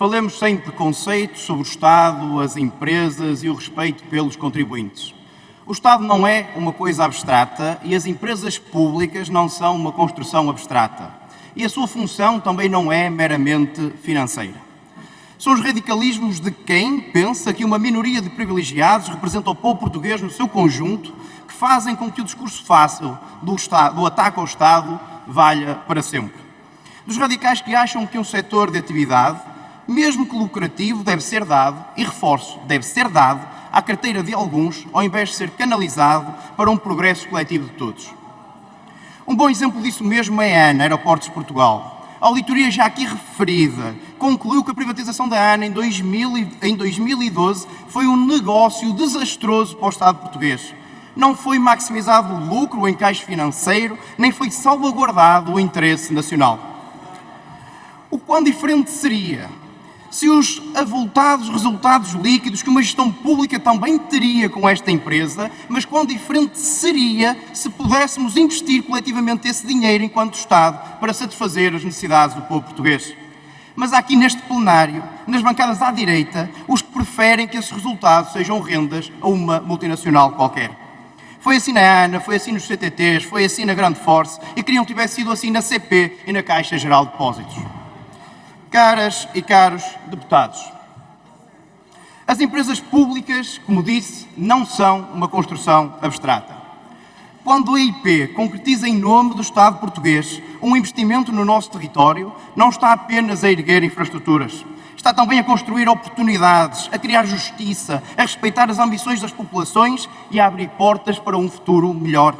Falemos sem preconceitos sobre o Estado, as empresas e o respeito pelos contribuintes. O Estado não é uma coisa abstrata e as empresas públicas não são uma construção abstrata. E a sua função também não é meramente financeira. São os radicalismos de quem pensa que uma minoria de privilegiados representa o povo português no seu conjunto que fazem com que o discurso fácil do ataque ao Estado valha para sempre. Dos radicais que acham que um setor de atividade, mesmo que lucrativo, deve ser dado, e reforço, deve ser dado à carteira de alguns, ao invés de ser canalizado para um progresso coletivo de todos. Um bom exemplo disso mesmo é a ANA, Aeroportos de Portugal. A auditoria já aqui referida concluiu que a privatização da ANA em 2012 foi um negócio desastroso para o Estado português. Não foi maximizado o lucro, o encaixe financeiro, nem foi salvaguardado o interesse nacional. O quão diferente seria se os avultados resultados líquidos que uma gestão pública também teria com esta empresa, mas quão diferente seria se pudéssemos investir coletivamente esse dinheiro enquanto Estado para satisfazer as necessidades do povo português. Mas há aqui neste plenário, nas bancadas à direita, os que preferem que esses resultados sejam rendas a uma multinacional qualquer. Foi assim na ANA, foi assim nos CTTs, foi assim na Grande Force e queriam que tivesse sido assim na CP e na Caixa Geral de Depósitos. Caras e caros deputados, as empresas públicas, como disse, não são uma construção abstrata. Quando a IP concretiza em nome do Estado português um investimento no nosso território, não está apenas a erguer infraestruturas, está também a construir oportunidades, a criar justiça, a respeitar as ambições das populações e a abrir portas para um futuro melhor.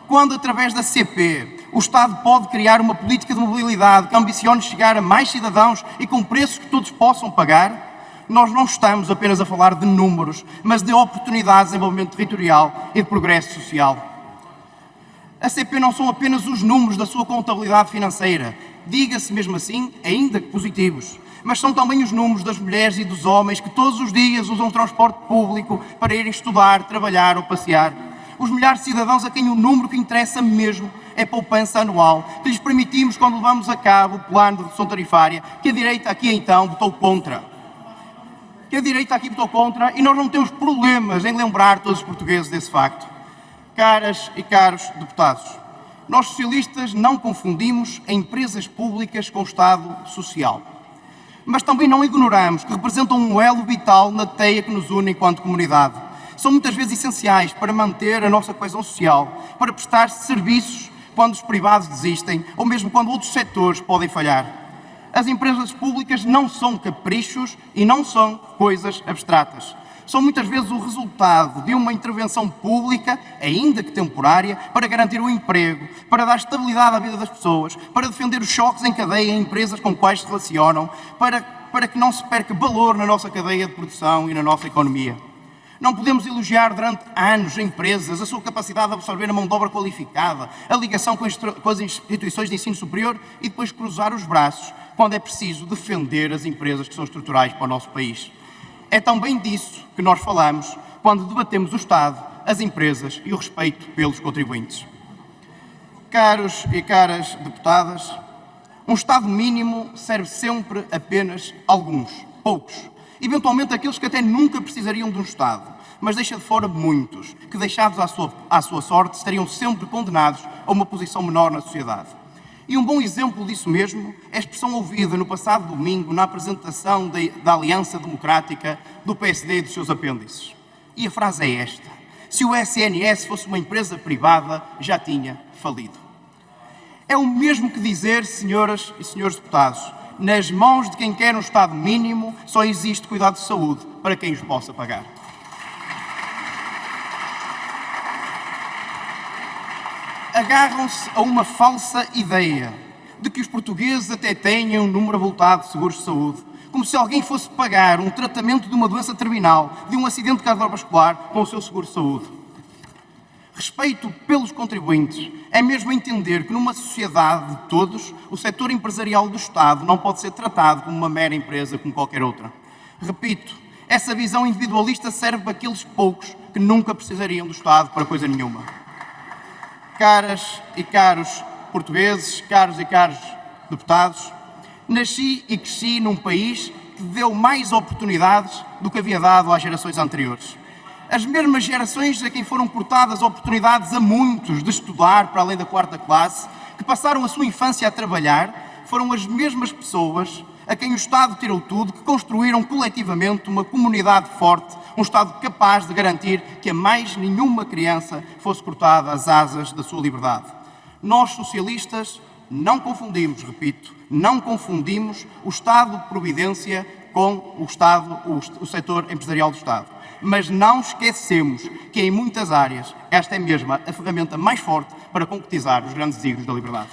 Quando, através da CP, o Estado pode criar uma política de mobilidade que ambicione chegar a mais cidadãos e com preços que todos possam pagar, nós não estamos apenas a falar de números, mas de oportunidades de desenvolvimento territorial e de progresso social. A CP não são apenas os números da sua contabilidade financeira, diga-se mesmo assim, ainda que positivos, mas são também os números das mulheres e dos homens que todos os dias usam o transporte público para irem estudar, trabalhar ou passear. Os milhares de cidadãos a quem o número que interessa mesmo é a poupança anual, que lhes permitimos quando levamos a cabo o plano de redução tarifária, que a direita aqui então votou contra. E nós não temos problemas em lembrar todos os portugueses desse facto. Caras e caros deputados, nós socialistas não confundimos empresas públicas com o Estado social. Mas também não ignoramos que representam um elo vital na teia que nos une enquanto comunidade. São muitas vezes essenciais para manter a nossa coesão social, para prestar serviços quando os privados desistem ou mesmo quando outros setores podem falhar. As empresas públicas não são caprichos e não são coisas abstratas. São muitas vezes o resultado de uma intervenção pública, ainda que temporária, para garantir o emprego, para dar estabilidade à vida das pessoas, para defender os choques em cadeia em empresas com quais se relacionam, para que não se perca valor na nossa cadeia de produção e na nossa economia. Não podemos elogiar durante anos empresas, a sua capacidade de absorver a mão de obra qualificada, a ligação com as instituições de ensino superior e depois cruzar os braços quando é preciso defender as empresas que são estruturais para o nosso país. É também disso que nós falamos quando debatemos o Estado, as empresas e o respeito pelos contribuintes. Caros e caras deputadas, um Estado mínimo serve sempre apenas alguns, poucos, eventualmente aqueles que até nunca precisariam de um Estado, mas deixa de fora muitos, que deixados à sua sorte estariam sempre condenados a uma posição menor na sociedade. E um bom exemplo disso mesmo é a expressão ouvida no passado domingo na apresentação da Aliança Democrática do PSD e dos seus apêndices. E a frase é esta: se o SNS fosse uma empresa privada, já tinha falido. É o mesmo que dizer, senhoras e senhores deputados, nas mãos de quem quer um Estado mínimo, só existe cuidado de saúde para quem os possa pagar. Agarram-se a uma falsa ideia de que os portugueses até têm um número avultado de seguros de saúde, como se alguém fosse pagar um tratamento de uma doença terminal, de um acidente cardiovascular, com o seu seguro de saúde. Respeito pelos contribuintes é mesmo entender que numa sociedade de todos, o setor empresarial do Estado não pode ser tratado como uma mera empresa como qualquer outra. Repito, essa visão individualista serve para aqueles poucos que nunca precisariam do Estado para coisa nenhuma. Caras e caros portugueses, caros e caros deputados, Nasci e cresci num país que deu mais oportunidades do que havia dado às gerações anteriores. As mesmas gerações a quem foram cortadas oportunidades a muitos de estudar para além da quarta classe, que passaram a sua infância a trabalhar, foram as mesmas pessoas a quem o Estado tirou tudo, que construíram coletivamente uma comunidade forte, um Estado capaz de garantir que a mais nenhuma criança fosse cortada as asas da sua liberdade. Nós, socialistas, não confundimos, repito, não confundimos o Estado de Providência com o setor empresarial do Estado. Mas não esquecemos que em muitas áreas esta é mesmo a ferramenta mais forte para concretizar os grandes desígnios da liberdade.